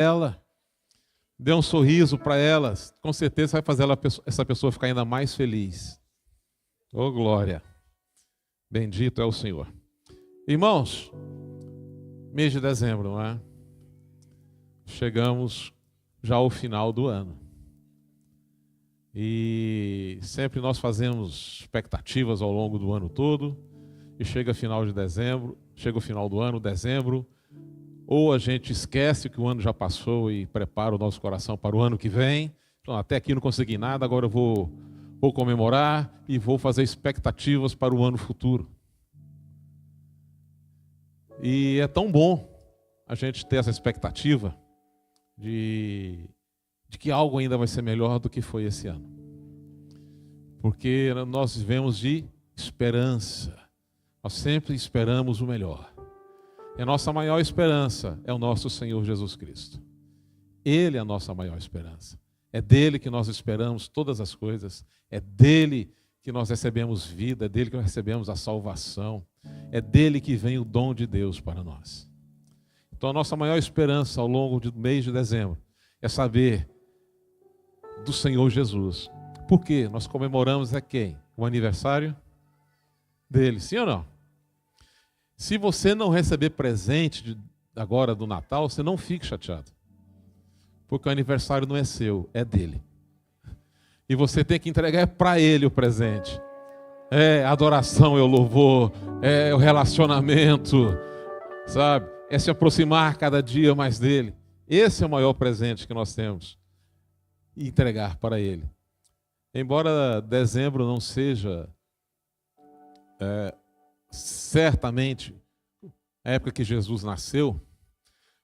ela, dê um sorriso para ela, com certeza vai fazer essa pessoa ficar ainda mais feliz. Oh, glória! Bendito é o Senhor. Irmãos, mês de dezembro, não é? Chegamos já ao final do ano. E sempre nós fazemos expectativas ao longo do ano todo. E chega final de dezembro, chega o final do ano, dezembro, ou a gente esquece que o ano já passou e prepara o nosso coração para o ano que vem. Então, até aqui não consegui nada, agora eu vou comemorar e vou fazer expectativas para o ano futuro. E é tão bom a gente ter essa expectativa de que algo ainda vai ser melhor do que foi esse ano. Porque nós vivemos de esperança. Nós sempre esperamos o melhor. E a nossa maior esperança é o nosso Senhor Jesus Cristo. Ele é a nossa maior esperança. É dele que nós esperamos todas as coisas. É dele que nós recebemos vida. É dele que nós recebemos a salvação. É dele que vem o dom de Deus para nós. Então a nossa maior esperança ao longo do mês de dezembro é saber do Senhor Jesus. Por quê? Nós comemoramos quem? O aniversário dele, sim ou não? Se você não receber presente agora do Natal, você não fique chateado. Porque o aniversário não é seu, é dele. E você tem que entregar para ele o presente. É a adoração, é o louvor, é o relacionamento, sabe? É se aproximar cada dia mais dele. Esse é o maior presente que nós temos. E entregar para ele. Embora dezembro não seja certamente a época que Jesus nasceu,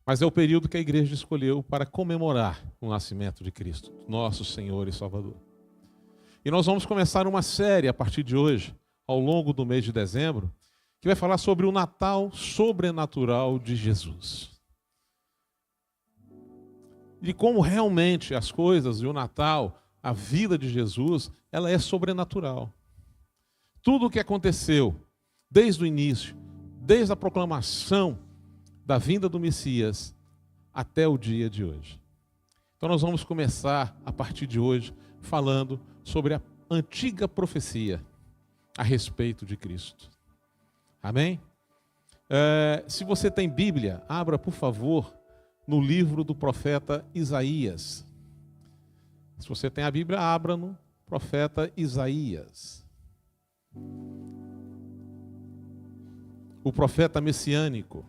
mas é o período que a igreja escolheu para comemorar o nascimento de Cristo, nosso Senhor e Salvador. E nós vamos começar uma série a partir de hoje, ao longo do mês de dezembro, que vai falar sobre o Natal sobrenatural de Jesus. De como realmente as coisas e o Natal, a vida de Jesus, ela é sobrenatural. Tudo o que aconteceu desde o início, desde a proclamação da vinda do Messias até o dia de hoje. Então nós vamos começar a partir de hoje falando sobre a antiga profecia a respeito de Cristo. Amém? Se você tem Bíblia, abra por favor no livro do profeta Isaías. Se você tem a Bíblia, abra no profeta Isaías. O profeta messiânico.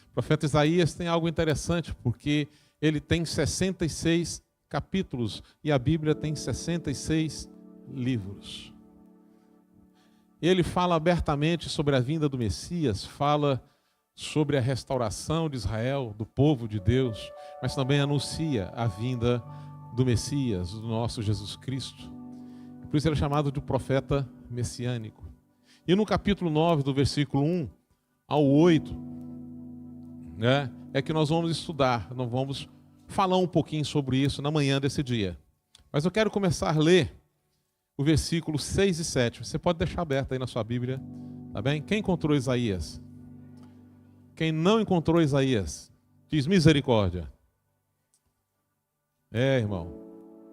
O profeta Isaías tem algo interessante, porque ele tem 66 capítulos e a Bíblia tem 66 livros. Ele fala abertamente sobre a vinda do Messias, fala sobre a restauração de Israel, do povo de Deus, mas também anuncia a vinda do Messias, do nosso Jesus Cristo. Por isso ele é chamado de profeta messiânico. E no capítulo 9, do versículo 1 ao 8, é que nós vamos estudar, nós vamos falar um pouquinho sobre isso na manhã desse dia. Mas eu quero começar a ler o versículo 6 e 7. Você pode deixar aberto aí na sua Bíblia, tá bem? Quem encontrou Isaías? Quem não encontrou Isaías, diz misericórdia. Irmão,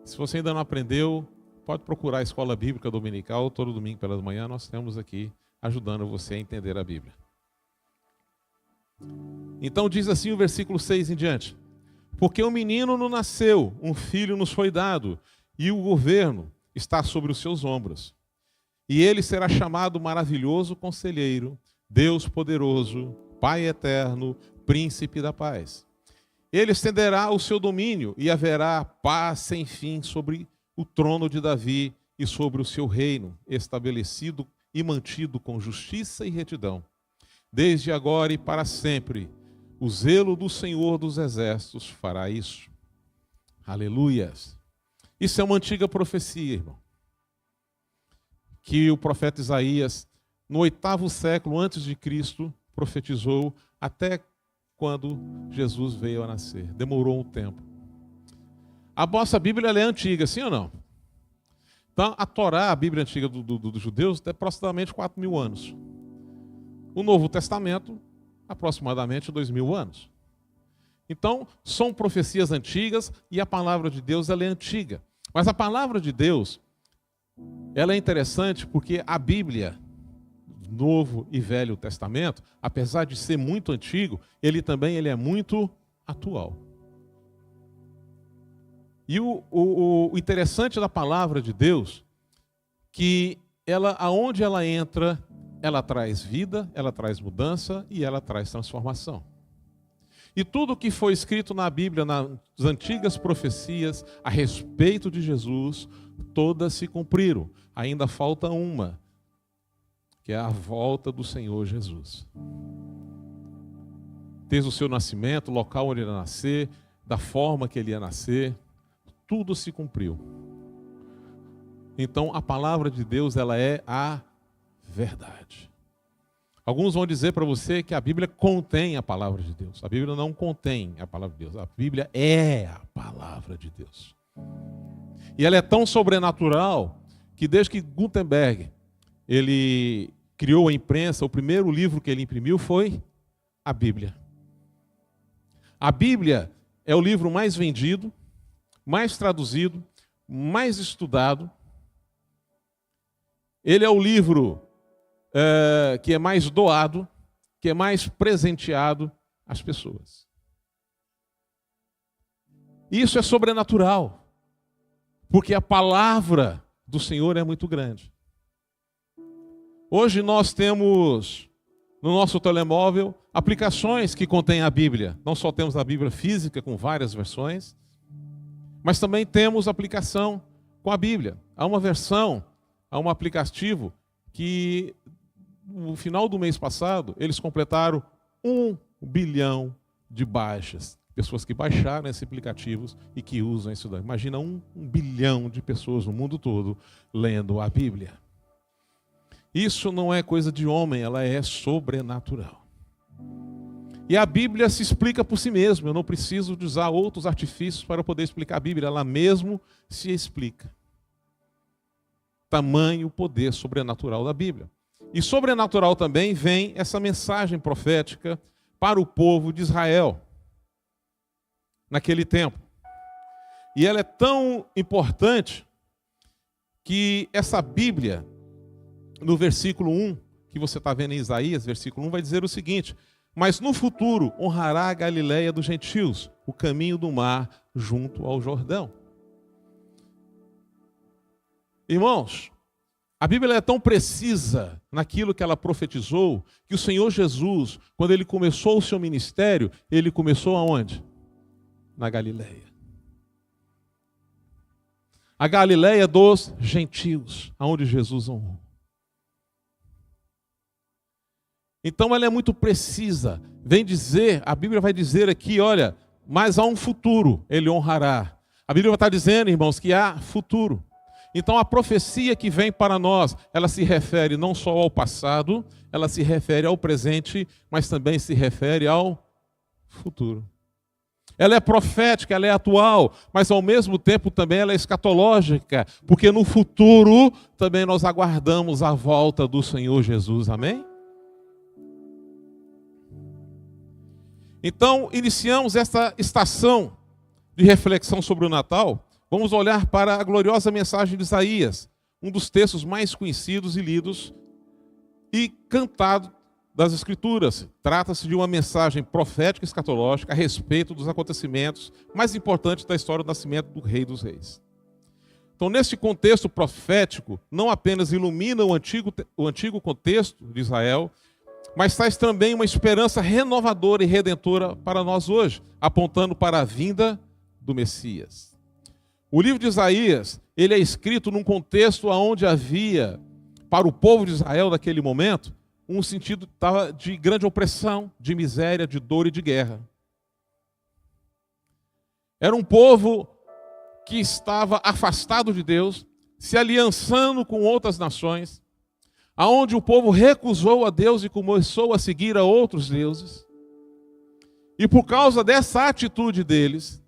se você ainda não aprendeu, pode procurar a escola bíblica dominical, todo domingo pela manhã nós temos aqui ajudando você a entender a Bíblia. Então diz assim o versículo 6 em diante: porque um menino nos nasceu, um filho nos foi dado, e o governo está sobre os seus ombros. E ele será chamado Maravilhoso Conselheiro, Deus Poderoso, Pai Eterno, Príncipe da Paz. Ele estenderá o seu domínio e haverá paz sem fim sobre o trono de Davi e sobre o seu reino, estabelecido e mantido com justiça e retidão, desde agora e para sempre. O zelo do Senhor dos Exércitos fará isso. Aleluias. Isso é uma antiga profecia, irmão, que o profeta Isaías, no 8º século antes de Cristo, profetizou até quando Jesus veio a nascer. Demorou um tempo. A nossa Bíblia ela é antiga, sim ou não? Então, a Torá, a Bíblia antiga dos judeus, tem aproximadamente 4.000 anos. O Novo Testamento, aproximadamente 2.000 anos. Então, são profecias antigas e a palavra de Deus ela é antiga. Mas a palavra de Deus, ela é interessante porque a Bíblia, Novo e Velho Testamento, apesar de ser muito antigo, ele é muito atual. E o interessante da palavra de Deus, que aonde ela entra, ela traz vida, ela traz mudança e ela traz transformação. E tudo que foi escrito na Bíblia, nas antigas profecias a respeito de Jesus, todas se cumpriram. Ainda falta uma, que é a volta do Senhor Jesus. Desde o seu nascimento, o local onde ele ia nascer, da forma que ele ia nascer, tudo se cumpriu. Então a palavra de Deus, ela é a verdade. Alguns vão dizer para você que a Bíblia contém a palavra de Deus. A Bíblia não contém a palavra de Deus. A Bíblia é a palavra de Deus. E ela é tão sobrenatural que desde que Gutenberg ele criou a imprensa, o primeiro livro que ele imprimiu foi a Bíblia. A Bíblia é o livro mais vendido, mais traduzido, mais estudado. Ele é o livro que é mais doado, que é mais presenteado às pessoas. Isso é sobrenatural, porque a palavra do Senhor é muito grande. Hoje nós temos no nosso telemóvel aplicações que contêm a Bíblia. Não só temos a Bíblia física com várias versões, mas também temos aplicação com a Bíblia. Há uma versão, há um aplicativo que no final do mês passado eles completaram 1 bilhão de baixas. Pessoas que baixaram esses aplicativos e que usam isso daí. Imagina 1 bilhão de pessoas no mundo todo lendo a Bíblia. Isso não é coisa de homem, ela é sobrenatural. E a Bíblia se explica por si mesma. Eu não preciso de usar outros artifícios para poder explicar a Bíblia. Ela mesmo se explica. Tamanho poder sobrenatural da Bíblia. E sobrenatural também vem essa mensagem profética para o povo de Israel naquele tempo. E ela é tão importante que essa Bíblia, no versículo 1, que você está vendo em Isaías, versículo 1, vai dizer o seguinte: mas no futuro honrará a Galileia dos gentios, o caminho do mar junto ao Jordão. Irmãos, a Bíblia é tão precisa naquilo que ela profetizou, que o Senhor Jesus, quando ele começou o seu ministério, ele começou aonde? Na Galileia. A Galileia dos gentios, aonde Jesus honrou. Então ela é muito precisa. Vem dizer, a Bíblia vai dizer aqui, olha, mas há um futuro, ele honrará. A Bíblia está dizendo, irmãos, que há futuro. Então a profecia que vem para nós, ela se refere não só ao passado, ela se refere ao presente, mas também se refere ao futuro. Ela é profética, ela é atual, mas ao mesmo tempo também ela é escatológica, porque no futuro também nós aguardamos a volta do Senhor Jesus, amém? Então, iniciamos esta estação de reflexão sobre o Natal. Vamos olhar para a gloriosa mensagem de Isaías, um dos textos mais conhecidos e lidos e cantados das Escrituras. Trata-se de uma mensagem profética e escatológica a respeito dos acontecimentos mais importantes da história do nascimento do Rei dos Reis. Então, nesse contexto profético, não apenas ilumina o antigo contexto de Israel, mas traz também uma esperança renovadora e redentora para nós hoje, apontando para a vinda do Messias. O livro de Isaías, ele é escrito num contexto onde havia, para o povo de Israel naquele momento, um sentido de grande opressão, de miséria, de dor e de guerra. Era um povo que estava afastado de Deus, se aliançando com outras nações, aonde o povo recusou a Deus e começou a seguir a outros deuses. E por causa dessa atitude deles,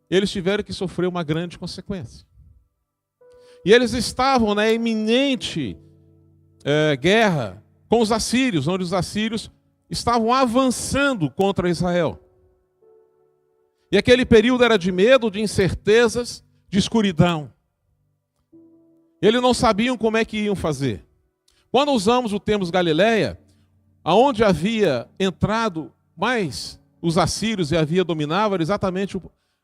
eles tiveram que sofrer uma grande consequência. E eles estavam na iminente guerra com os assírios, onde os assírios estavam avançando contra Israel. E aquele período era de medo, de incertezas, de escuridão. Eles não sabiam como é que iam fazer. Quando usamos o termo Galileia, aonde havia entrado mais os assírios e havia dominado, era exatamente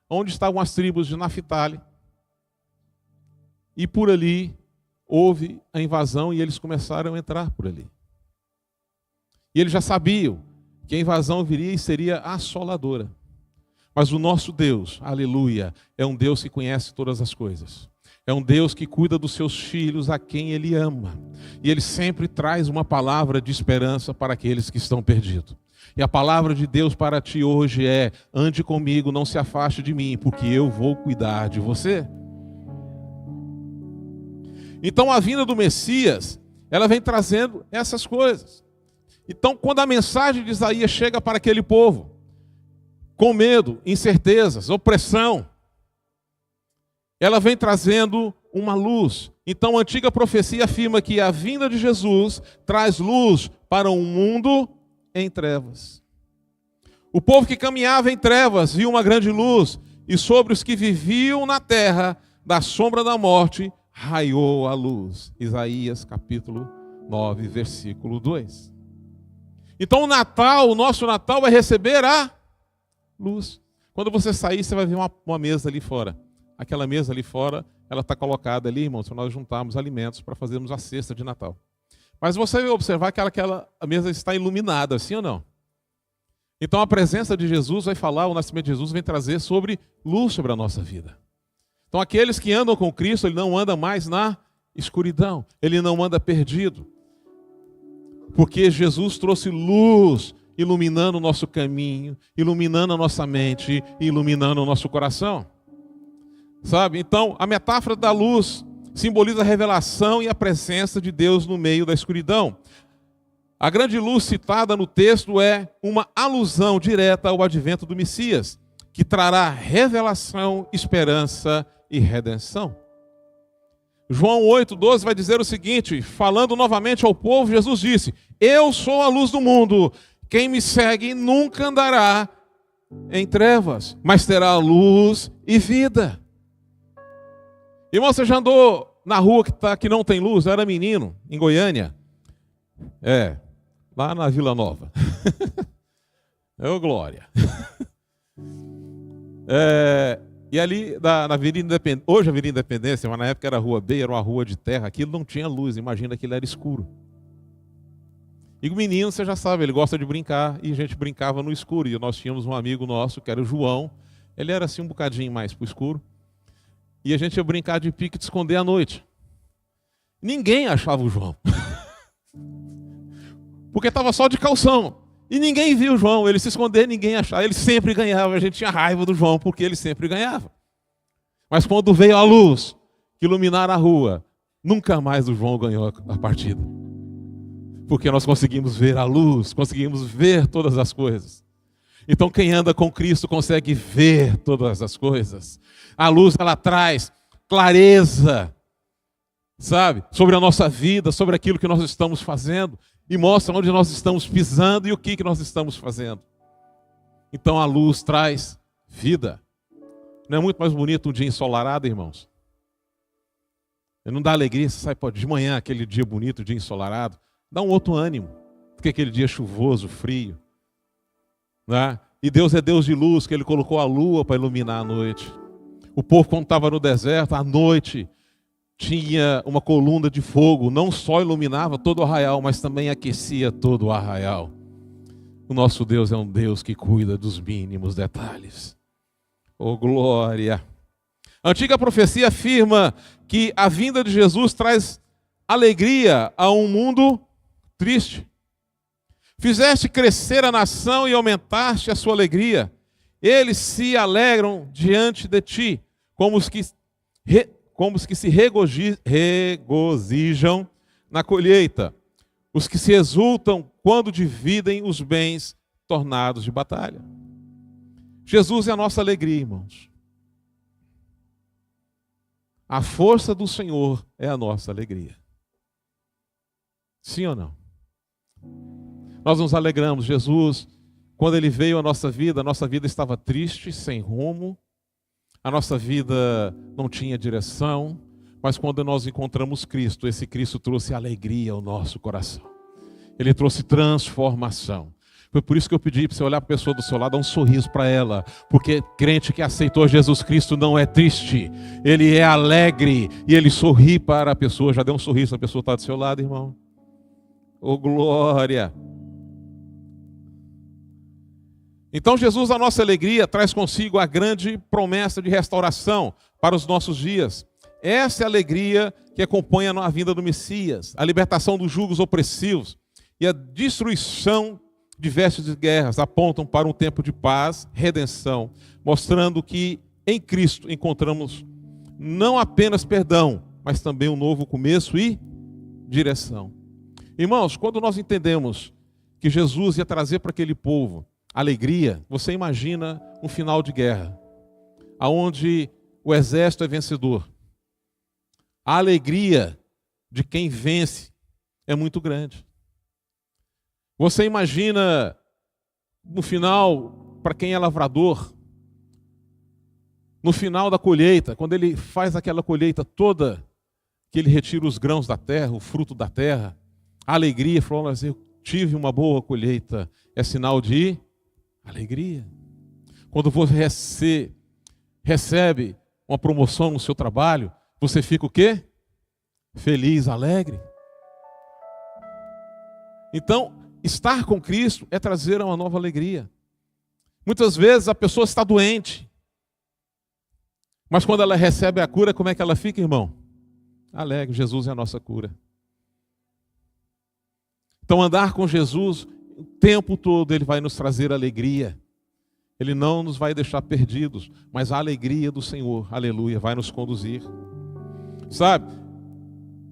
onde estavam as tribos de Naphtali. E por ali houve a invasão e eles começaram a entrar por ali. E eles já sabiam que a invasão viria e seria assoladora. Mas o nosso Deus, aleluia, é um Deus que conhece todas as coisas. É um Deus que cuida dos seus filhos a quem Ele ama. E Ele sempre traz uma palavra de esperança para aqueles que estão perdidos. E a palavra de Deus para ti hoje é: ande comigo, não se afaste de mim, porque eu vou cuidar de você. Então a vinda do Messias, ela vem trazendo essas coisas. Então quando a mensagem de Isaías chega para aquele povo, com medo, incertezas, opressão, ela vem trazendo uma luz. Então a antiga profecia afirma que a vinda de Jesus traz luz para um mundo em trevas. O povo que caminhava em trevas viu uma grande luz, e sobre os que viviam na terra da sombra da morte raiou a luz. Isaías capítulo 9, versículo 2. Então o Natal, o nosso Natal vai receber a luz. Quando você sair, você vai ver uma mesa ali fora. Aquela mesa ali fora, ela está colocada ali, irmãos, para nós juntarmos alimentos para fazermos a cesta de Natal. Mas você vai observar que a mesa está iluminada, sim ou não? Então a presença de Jesus vai falar, o nascimento de Jesus vem trazer luz sobre a nossa vida. Então aqueles que andam com Cristo, ele não anda mais na escuridão, ele não anda perdido. Porque Jesus trouxe luz, iluminando o nosso caminho, iluminando a nossa mente, iluminando o nosso coração. Sabe? Então a metáfora da luz simboliza a revelação e a presença de Deus no meio da escuridão. A grande luz citada no texto é uma alusão direta ao advento do Messias, que trará revelação, esperança e redenção. João 8,12 vai dizer o seguinte, falando novamente ao povo, Jesus disse: eu sou a luz do mundo, quem me segue nunca andará em trevas, mas terá luz e vida. Irmão, você já andou na rua que não tem luz? Eu era menino, em Goiânia. Lá na Vila Nova. Glória. E ali na Avenida Independência, hoje a Avenida Independência, mas na época era a Rua B, era uma rua de terra, aquilo não tinha luz, imagina que ele era escuro. E o menino, você já sabe, ele gosta de brincar, e a gente brincava no escuro. E nós tínhamos um amigo nosso, que era o João, ele era assim um bocadinho mais pro escuro, e a gente ia brincar de pique de esconder à noite. Ninguém achava o João. Porque estava só de calção. E ninguém viu o João, ele se esconder, ninguém achava. Ele sempre ganhava, a gente tinha raiva do João, porque ele sempre ganhava. Mas quando veio a luz, que iluminar a rua, nunca mais o João ganhou a partida. Porque nós conseguimos ver a luz, conseguimos ver todas as coisas. Então quem anda com Cristo consegue ver todas as coisas. A luz, ela traz clareza, sabe? Sobre a nossa vida, sobre aquilo que nós estamos fazendo. E mostra onde nós estamos pisando e o que nós estamos fazendo. Então a luz traz vida. Não é muito mais bonito um dia ensolarado, irmãos? Não dá alegria, você sai de manhã, aquele dia bonito, dia ensolarado, dá um outro ânimo do que aquele dia chuvoso, frio. Né? E Deus é Deus de luz, que Ele colocou a lua para iluminar a noite. O povo, quando estava no deserto, à noite, tinha uma coluna de fogo, não só iluminava todo o arraial, mas também aquecia todo o arraial. O nosso Deus é um Deus que cuida dos mínimos detalhes. Oh, glória! A antiga profecia afirma que a vinda de Jesus traz alegria a um mundo triste. Fizeste crescer a nação e aumentaste a sua alegria. Eles se alegram diante de ti, como os que se regozijam na colheita, os que se exultam quando dividem os bens tornados de batalha. Jesus é a nossa alegria, irmãos. A força do Senhor é a nossa alegria. Sim ou não? Nós nos alegramos. Jesus, Quando ele veio à nossa vida estava triste, sem rumo, a nossa vida não tinha direção, mas quando nós encontramos Cristo, esse Cristo trouxe alegria ao nosso coração. Ele trouxe transformação. Foi por isso que eu pedi para você olhar para a pessoa do seu lado, dar um sorriso para ela. Porque crente que aceitou Jesus Cristo não é triste. Ele é alegre e ele sorri para a pessoa. Já deu um sorriso, a pessoa está do seu lado, irmão. Oh, glória! Então Jesus, a nossa alegria, traz consigo a grande promessa de restauração para os nossos dias. Essa é a alegria que acompanha a vinda do Messias, a libertação dos julgos opressivos e a destruição de vestes de guerras apontam para um tempo de paz, redenção, mostrando que em Cristo encontramos não apenas perdão, mas também um novo começo e direção. Irmãos, quando nós entendemos que Jesus ia trazer para aquele povo alegria, você imagina um final de guerra, aonde o exército é vencedor. A alegria de quem vence é muito grande. Você imagina, no final, para quem é lavrador, no final da colheita, quando ele faz aquela colheita toda, que ele retira os grãos da terra, o fruto da terra, a alegria, falou assim, eu tive uma boa colheita, é sinal de alegria. Quando você recebe uma promoção no seu trabalho, você fica o quê? Feliz, alegre. Então, estar com Cristo é trazer uma nova alegria. Muitas vezes a pessoa está doente, mas quando ela recebe a cura, como é que ela fica, irmão? Alegre, Jesus é a nossa cura. Então andar com Jesus, o tempo todo Ele vai nos trazer alegria. Ele não nos vai deixar perdidos, mas a alegria do Senhor, aleluia, vai nos conduzir. Sabe?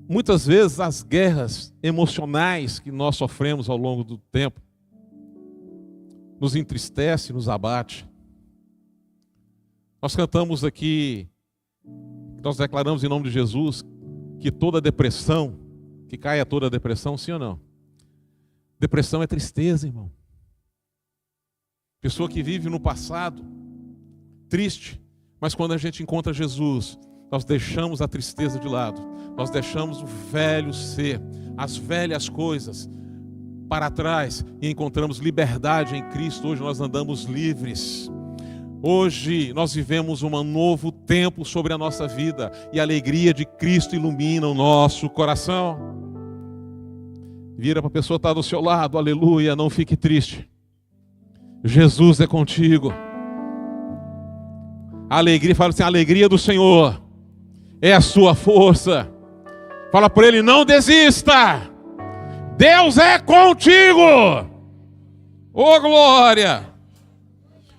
Muitas vezes as guerras emocionais que nós sofremos ao longo do tempo nos entristece, nos abate. Nós cantamos aqui, nós declaramos em nome de Jesus que toda depressão, que caia toda depressão, sim ou não? Depressão é tristeza, irmão. Pessoa que vive no passado, triste, mas quando a gente encontra Jesus, nós deixamos a tristeza de lado, nós deixamos o velho ser, as velhas coisas para trás e encontramos liberdade em Cristo. Hoje nós andamos livres. Hoje nós vivemos um novo tempo sobre a nossa vida e a alegria de Cristo ilumina o nosso coração. Vira para a pessoa que está do seu lado, aleluia, não fique triste. Jesus é contigo. A alegria, fala assim, a alegria do Senhor é a sua força. Fala para ele, não desista. Deus é contigo. Oh glória.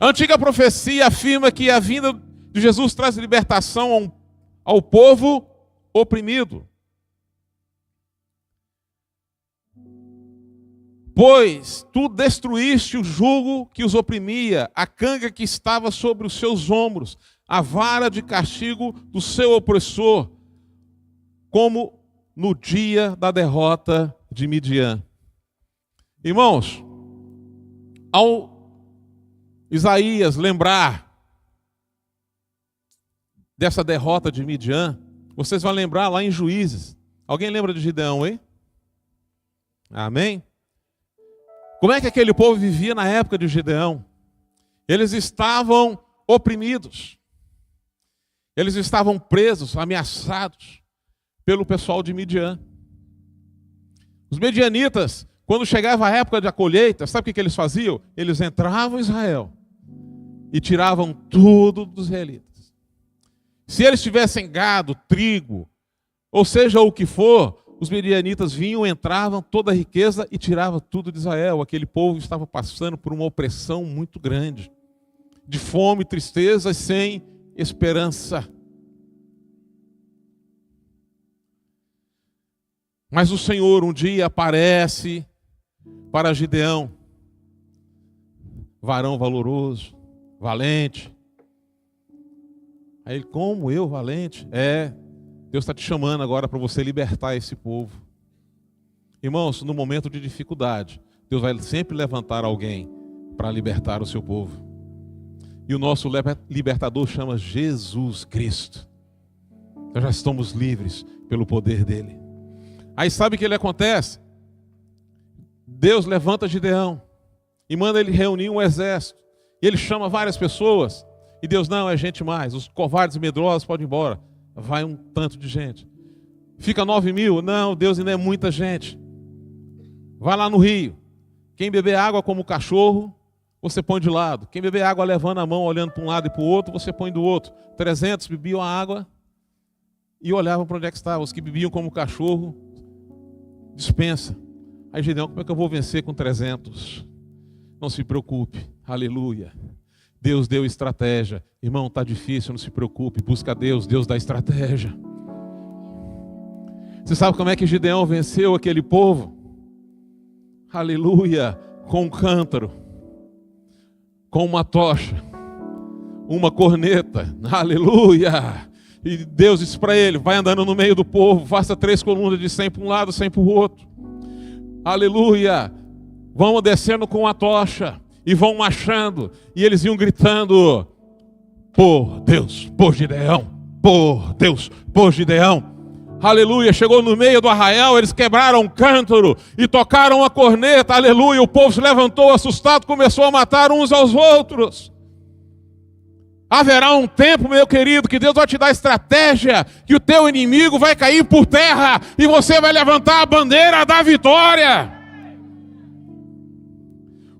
A antiga profecia afirma que a vinda de Jesus traz libertação ao povo oprimido. Pois tu destruíste o jugo que os oprimia, a canga que estava sobre os seus ombros, a vara de castigo do seu opressor, como no dia da derrota de Midian. Irmãos, ao Isaías lembrar dessa derrota de Midian, vocês vão lembrar lá em Juízes. Alguém lembra de Gideão, hein? Amém? Como é que aquele povo vivia na época de Gideão? Eles estavam oprimidos. Eles estavam presos, ameaçados pelo pessoal de Midian. Os medianitas, quando chegava a época da colheita, sabe o que eles faziam? Eles entravam em Israel e tiravam tudo dos israelitas. Se eles tivessem gado, trigo, ou seja o que for, os medianitas vinham, entravam toda a riqueza e tiravam tudo de Israel. Aquele povo estava passando por uma opressão muito grande, de fome, tristeza, sem esperança. Mas o Senhor um dia aparece para Gideão, varão valoroso, valente. Aí ele, como eu, valente? Deus está te chamando agora para você libertar esse povo. Irmãos, no momento de dificuldade, Deus vai sempre levantar alguém para libertar o seu povo. E o nosso libertador chama Jesus Cristo. Nós já estamos livres pelo poder dele. Aí sabe o que ele acontece? Deus levanta Gideão e manda ele reunir um exército. E ele chama várias pessoas. E Deus, não, é gente mais. Os covardes e medrosos podem ir embora. Vai um tanto de gente. Fica 9.000. Não, Deus, ainda é muita gente. Vai lá no rio. Quem beber água como cachorro, você põe de lado. Quem beber água levando a mão, olhando para um lado e para o outro, você põe do outro. 300 bebiam a água e olhavam para onde é que estavam. Os que bebiam como cachorro, dispensa. Aí Gideão, como é que eu vou vencer com 300? Não se preocupe, aleluia. Deus deu estratégia. Irmão, está difícil, não se preocupe. Busca Deus, Deus dá estratégia. Você sabe como é que Gideão venceu aquele povo? Aleluia, com um cântaro, com uma tocha, uma corneta, aleluia. E Deus disse para ele, vai andando no meio do povo, faça 3 colunas de 100 para um lado, 100 para o outro. Aleluia. Vão descendo com a tocha e vão marchando. E eles iam gritando, por Deus, por Gideão, por Deus, por Gideão. Aleluia, chegou no meio do arraial, eles quebraram um cântaro e tocaram a corneta, aleluia. O povo se levantou assustado, começou a matar uns aos outros. Haverá um tempo, meu querido, que Deus vai te dar estratégia, que o teu inimigo vai cair por terra e você vai levantar a bandeira da vitória.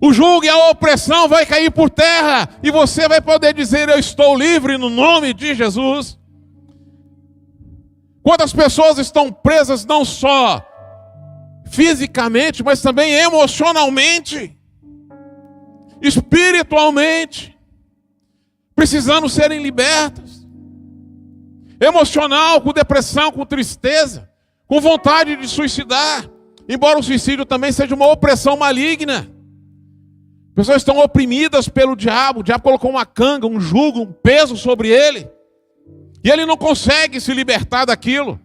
O jugo e a opressão vai cair por terra e você vai poder dizer, eu estou livre no nome de Jesus. Quantas pessoas estão presas não só fisicamente, mas também emocionalmente, espiritualmente, precisando serem libertas. Emocional, com depressão, com tristeza, com vontade de suicidar. Embora o suicídio também seja uma opressão maligna. Pessoas estão oprimidas pelo diabo. O diabo colocou uma canga, um jugo, um peso sobre ele. E ele não consegue se libertar daquilo.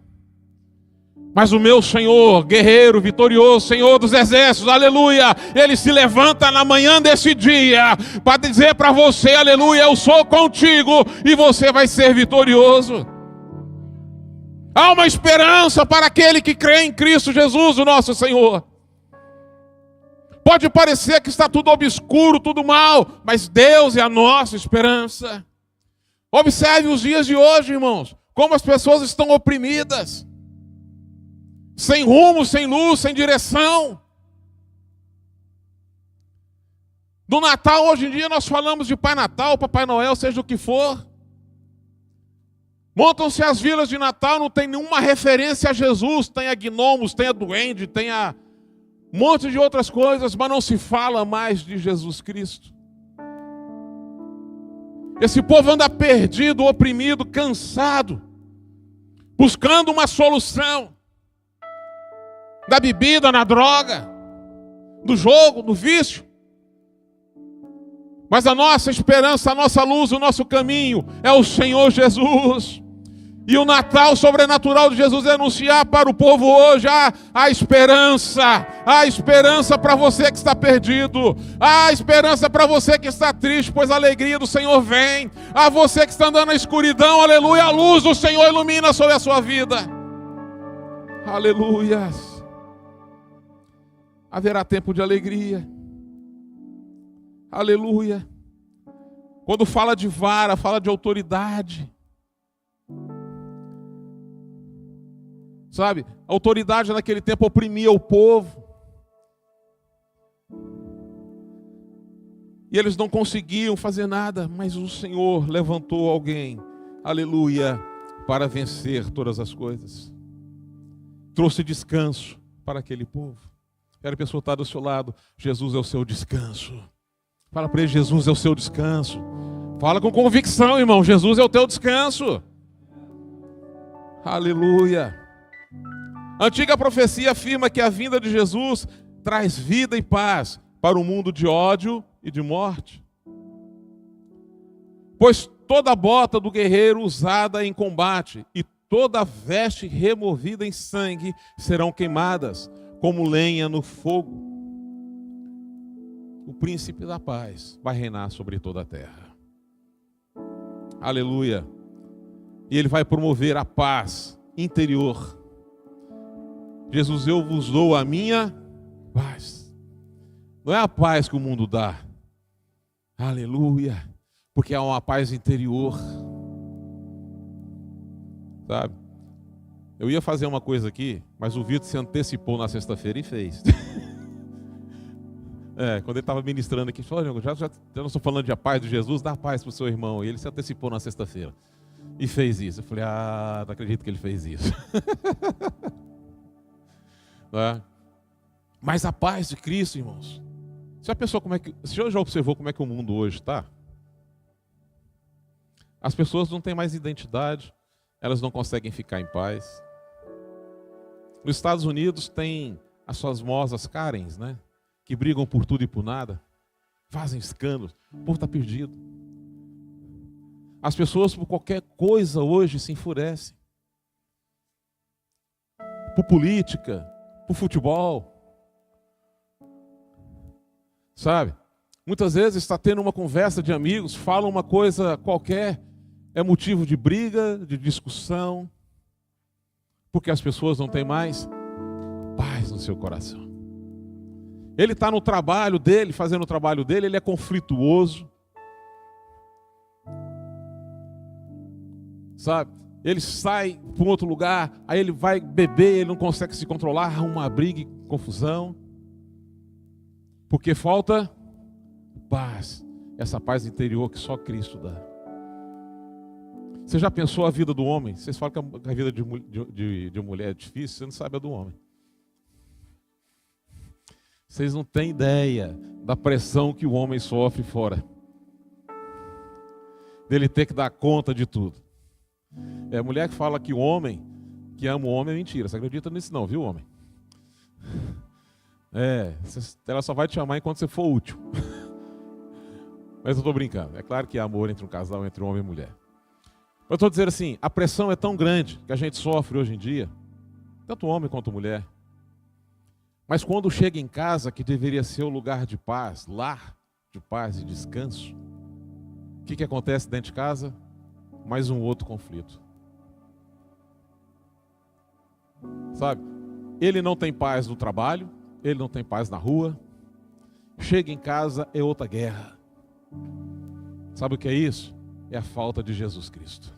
Mas o meu Senhor, guerreiro, vitorioso, Senhor dos exércitos, aleluia, Ele se levanta na manhã desse dia para dizer para você, aleluia, eu sou contigo e você vai ser vitorioso. Há uma esperança para aquele que crê em Cristo Jesus, o nosso Senhor. Pode parecer que está tudo obscuro, tudo mal, mas Deus é a nossa esperança. Observe os dias de hoje, irmãos, como as pessoas estão oprimidas, sem rumo, sem luz, sem direção. Do Natal, hoje em dia, nós falamos de Pai Natal, Papai Noel, seja o que for. Montam-se as vilas de Natal, não tem nenhuma referência a Jesus, tem a gnomos, tem a duende, tem a um monte de outras coisas, mas não se fala mais de Jesus Cristo. Esse povo anda perdido, oprimido, cansado, buscando uma solução. Da bebida, na droga, do jogo, do vício. Mas a nossa esperança, a nossa luz, o nosso caminho é o Senhor Jesus. E o Natal sobrenatural de Jesus é anunciar para o povo hoje a esperança para você que está perdido, a esperança para você que está triste, pois a alegria do Senhor vem. A você que está andando na escuridão, aleluia, a luz do Senhor ilumina sobre a sua vida. Aleluia. Haverá tempo de alegria. Aleluia. Quando fala de vara, fala de autoridade. Sabe, a autoridade naquele tempo oprimia o povo. E eles não conseguiam fazer nada, mas o Senhor levantou alguém, aleluia, para vencer todas as coisas. Trouxe descanso para aquele povo. Quero a pessoa estar do seu lado. Jesus é o seu descanso. Fala para ele, Jesus é o seu descanso. Fala com convicção, irmão. Jesus é o teu descanso. Aleluia. A antiga profecia afirma que a vinda de Jesus traz vida e paz para um mundo de ódio e de morte. Pois toda bota do guerreiro usada em combate e toda veste removida em sangue serão queimadas como lenha no fogo. o príncipe da paz vai reinar sobre toda a terra. Aleluia. E ele vai promover a paz interior. Jesus, eu vos dou a minha paz. Não é a paz que o mundo dá. Aleluia. Porque é uma paz interior. Sabe? Eu ia fazer uma coisa aqui, mas o Vitor se antecipou na sexta-feira e fez. Quando ele estava ministrando aqui, ele falou, já não estou falando de a paz de Jesus, dá a paz para o seu irmão. E ele se antecipou na sexta-feira e fez isso. Eu falei, não acredito que ele fez isso. Mas a paz de Cristo, irmãos. Você já observou como é que o mundo hoje está? As pessoas não têm mais identidade, elas não conseguem ficar em paz. Nos Estados Unidos tem as famosas Karens, né? Que brigam por tudo e por nada, fazem escândalos, o povo está perdido. As pessoas por qualquer coisa hoje se enfurecem. Por política, por futebol. Sabe? Muitas vezes está tendo uma conversa de amigos, falam uma coisa qualquer, é motivo de briga, de discussão, porque as pessoas não têm mais paz no seu coração. Ele está no trabalho dele, fazendo o trabalho dele, ele é conflituoso. Sabe? Ele sai para um outro lugar, aí ele vai beber, ele não consegue se controlar, arruma uma briga e confusão. Porque falta paz, essa paz interior que só Cristo dá. Você já pensou a vida do homem? Vocês falam que a vida de mulher é difícil, você não sabe a do homem. Vocês não têm ideia da pressão que o homem sofre fora. Dele ter que dar conta de tudo. A mulher que fala que o homem, que ama o homem é mentira. Você acredita nisso não, viu, homem? Ela só vai te amar enquanto você for útil. Mas eu estou brincando. É claro que há amor entre um casal, entre um homem e mulher. Eu estou dizendo assim, a pressão é tão grande que a gente sofre hoje em dia, tanto homem quanto mulher. Mas quando chega em casa, que deveria ser o lugar de paz, lar de paz e descanso, o que acontece dentro de casa? Mais um outro conflito. Sabe? Ele não tem paz no trabalho, ele não tem paz na rua, chega em casa, é outra guerra. Sabe o que é isso? É a falta de Jesus Cristo.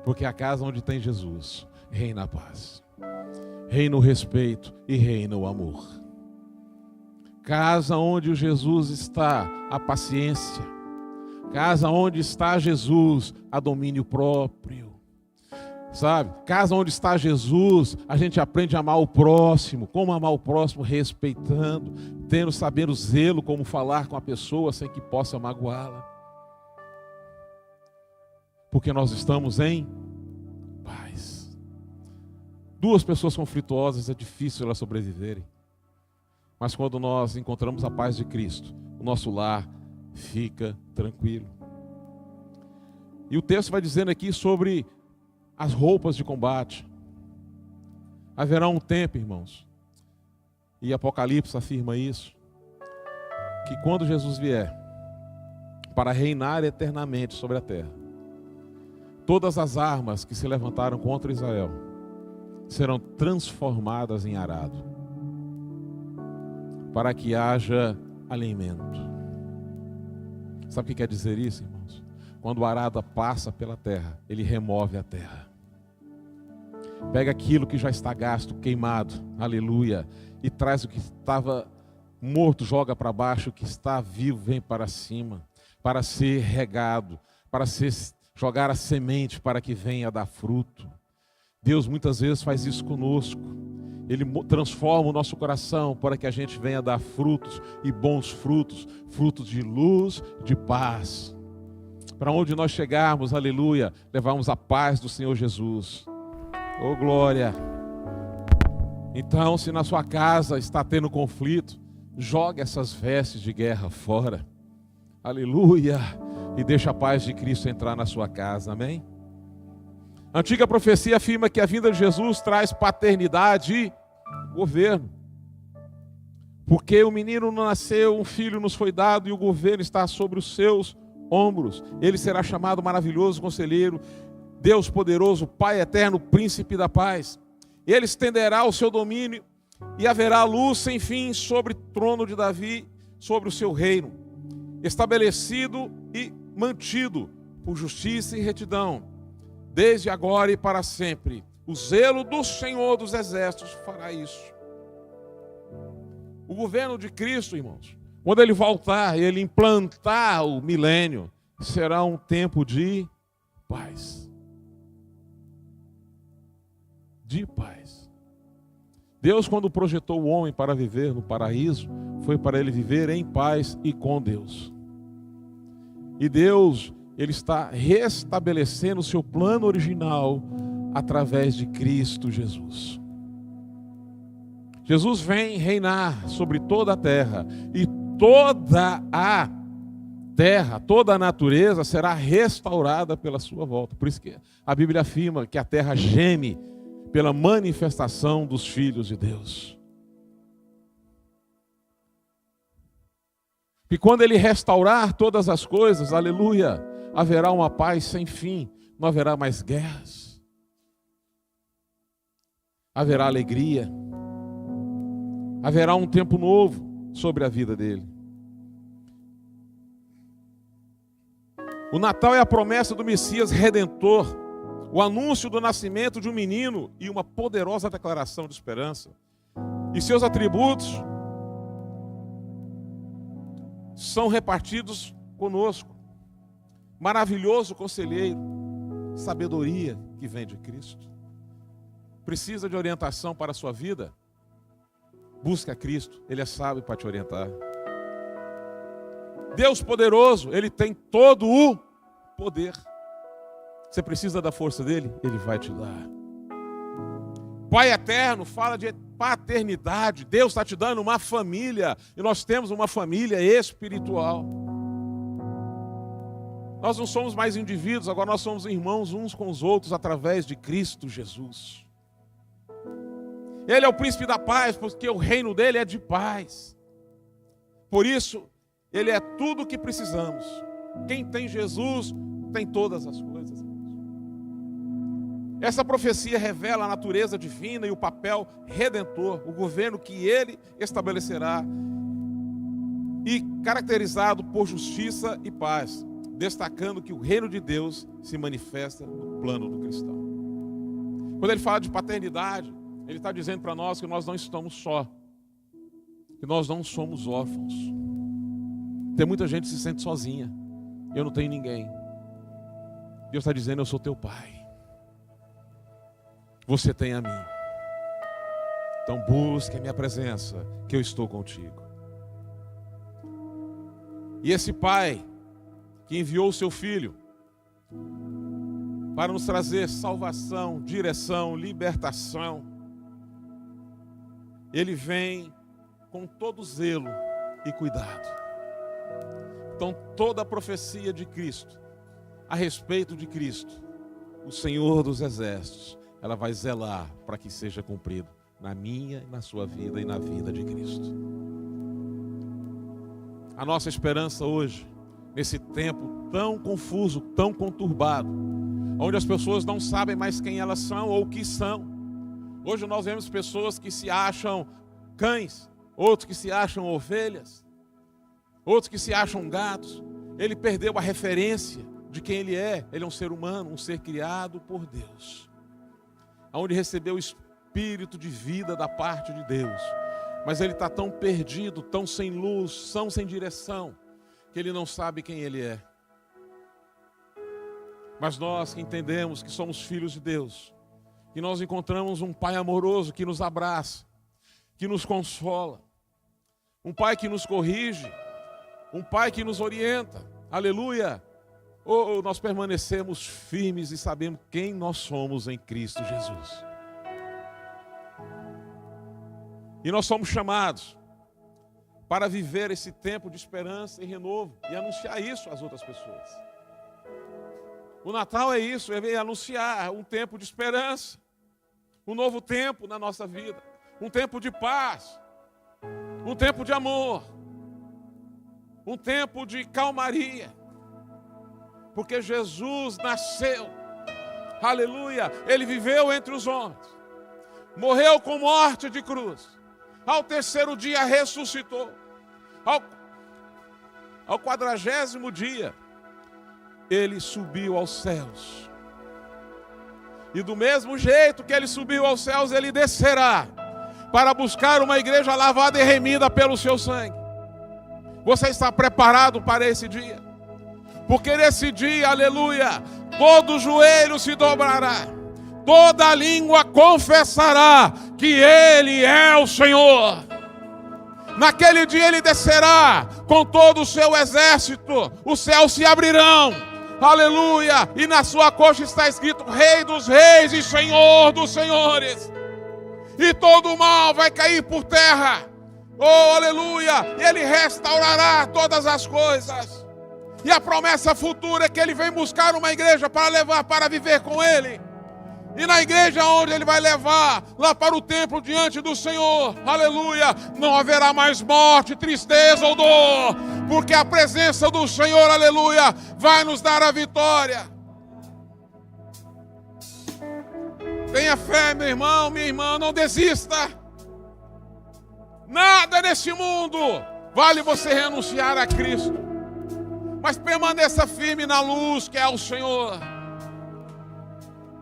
Porque a casa onde tem Jesus, reina a paz. Reina o respeito e reina o amor. Casa onde o Jesus está, a paciência. Casa onde está Jesus, a domínio próprio. Sabe? Casa onde está Jesus, a gente aprende a amar o próximo. Como amar o próximo? Respeitando, sabendo zelo, como falar com a pessoa sem que possa magoá-la. Porque nós estamos em paz. Duas pessoas conflituosas é difícil elas sobreviverem. Mas quando nós encontramos a paz de Cristo, o nosso lar fica tranquilo. E o texto vai dizendo aqui sobre as roupas de combate. Haverá um tempo, irmãos, e Apocalipse afirma isso, que quando Jesus vier para reinar eternamente sobre a terra, todas as armas que se levantaram contra Israel serão transformadas em arado, para que haja alimento. Sabe o que quer dizer isso, irmãos? Quando o arado passa pela terra, ele remove a terra. Pega aquilo que já está gasto, queimado, aleluia, e traz o que estava morto, joga para baixo, o que está vivo vem para cima, para ser regado, para jogar a semente para que venha dar fruto. Deus muitas vezes faz isso conosco. Ele transforma o nosso coração para que a gente venha dar frutos e bons frutos, frutos de luz, de paz. Para onde nós chegarmos, aleluia, levarmos a paz do Senhor Jesus. Oh glória! Então, se na sua casa está tendo conflito, jogue essas vestes de guerra fora. Aleluia! E deixa a paz de Cristo entrar na sua casa, amém? A antiga profecia afirma que a vinda de Jesus traz paternidade e governo. Porque o menino nasceu, um filho nos foi dado, e o governo está sobre os seus ombros. Ele será chamado Maravilhoso Conselheiro, Deus Poderoso, Pai Eterno, Príncipe da Paz. Ele estenderá o seu domínio e haverá luz sem fim sobre o trono de Davi, sobre o seu reino, estabelecido e mantido por justiça e retidão, desde agora e para sempre. O zelo do Senhor dos Exércitos fará isso. O governo de Cristo, irmãos, quando ele voltar, ele implantar o milênio, será um tempo de paz. De paz. Deus, quando projetou o homem para viver no paraíso, foi para ele viver em paz e com Deus. E Deus, ele está restabelecendo o seu plano original através de Cristo Jesus. Jesus vem reinar sobre toda a terra, e toda a terra, toda a natureza será restaurada pela sua volta. Por isso que a Bíblia afirma que a terra geme pela manifestação dos filhos de Deus. E quando ele restaurar todas as coisas, aleluia, haverá uma paz sem fim, não haverá mais guerras, haverá alegria, haverá um tempo novo sobre a vida dele. O Natal é a promessa do Messias Redentor, o anúncio do nascimento de um menino e uma poderosa declaração de esperança. E seus atributos são repartidos conosco. Maravilhoso Conselheiro, sabedoria que vem de Cristo. Precisa de orientação para a sua vida? Busca Cristo, Ele é sábio para te orientar. Deus poderoso, Ele tem todo o poder. Você precisa da força dEle? Ele vai te dar. Pai eterno, fala de paternidade. Deus está te dando uma família, e nós temos uma família espiritual. Nós não somos mais indivíduos, agora nós somos irmãos uns com os outros através de Cristo Jesus. Ele é o príncipe da paz, porque o reino dele é de paz. Por isso, ele é tudo o que precisamos. Quem tem Jesus tem todas as coisas. Essa profecia revela a natureza divina e o papel redentor, o governo que ele estabelecerá, e caracterizado por justiça e paz, destacando que o reino de Deus se manifesta no plano do cristão. Quando ele fala de paternidade, ele está dizendo para nós que nós não estamos só, que nós não somos órfãos. Tem muita gente que se sente sozinha. Eu não tenho ninguém. Deus está dizendo: eu sou teu pai. Você tem a mim. Então busque a minha presença, que eu estou contigo. E esse pai que enviou o seu filho para nos trazer salvação, direção, libertação, ele vem com todo zelo e cuidado. Então toda a profecia de Cristo, a respeito de Cristo, o Senhor dos Exércitos, ela vai zelar para que seja cumprido na minha, na sua vida e na vida de Cristo. A nossa esperança hoje, nesse tempo tão confuso, tão conturbado, onde as pessoas não sabem mais quem elas são ou o que são. Hoje nós vemos pessoas que se acham cães, outros que se acham ovelhas, outros que se acham gatos. Ele perdeu a referência de quem ele é. Ele é um ser humano, um ser criado por Deus, onde recebeu o espírito de vida da parte de Deus. Mas ele está tão perdido, tão sem luz, tão sem direção, que ele não sabe quem ele é. Mas nós que entendemos que somos filhos de Deus, que nós encontramos um Pai amoroso que nos abraça, que nos consola, um Pai que nos corrige, um Pai que nos orienta, aleluia. Nós permanecemos firmes e sabemos quem nós somos em Cristo Jesus. E nós somos chamados para viver esse tempo de esperança e renovo e anunciar isso às outras pessoas. O Natal é isso, é anunciar um tempo de esperança, um novo tempo na nossa vida, um tempo de paz, um tempo de amor, um tempo de calmaria, porque Jesus nasceu, aleluia, ele viveu entre os homens, morreu com morte de cruz, ao terceiro dia ressuscitou, ao 40º dia, ele subiu aos céus. E do mesmo jeito que ele subiu aos céus, ele descerá para buscar uma igreja lavada e remida pelo seu sangue. Você está preparado para esse dia? Porque nesse dia, aleluia, todo joelho se dobrará, toda língua confessará que Ele é o Senhor. Naquele dia ele descerá com todo o seu exército, os céus se abrirão, aleluia, e na sua coxa está escrito Rei dos Reis e Senhor dos Senhores, e todo o mal vai cair por terra, oh aleluia, ele restaurará todas as coisas, e a promessa futura é que ele vem buscar uma igreja para levar, para viver com ele. E na igreja onde ele vai levar, lá para o templo diante do Senhor, aleluia, não haverá mais morte, tristeza ou dor, porque a presença do Senhor, aleluia, vai nos dar a vitória. Tenha fé, meu irmão, minha irmã, não desista. Nada nesse mundo vale você renunciar a Cristo, mas permaneça firme na luz que é o Senhor,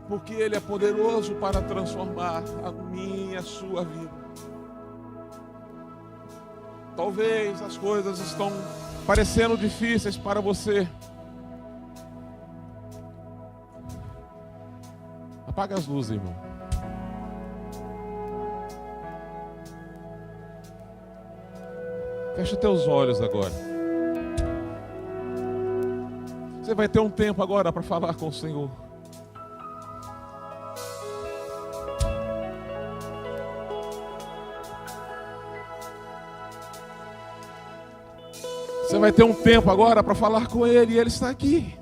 porque Ele é poderoso para transformar a minha e a sua vida. Talvez as coisas estão parecendo difíceis para você. Apaga as luzes, irmão. Fecha teus olhos agora. Você vai ter um tempo agora para falar com o Senhor. Você vai ter um tempo agora para falar com Ele, e Ele está aqui.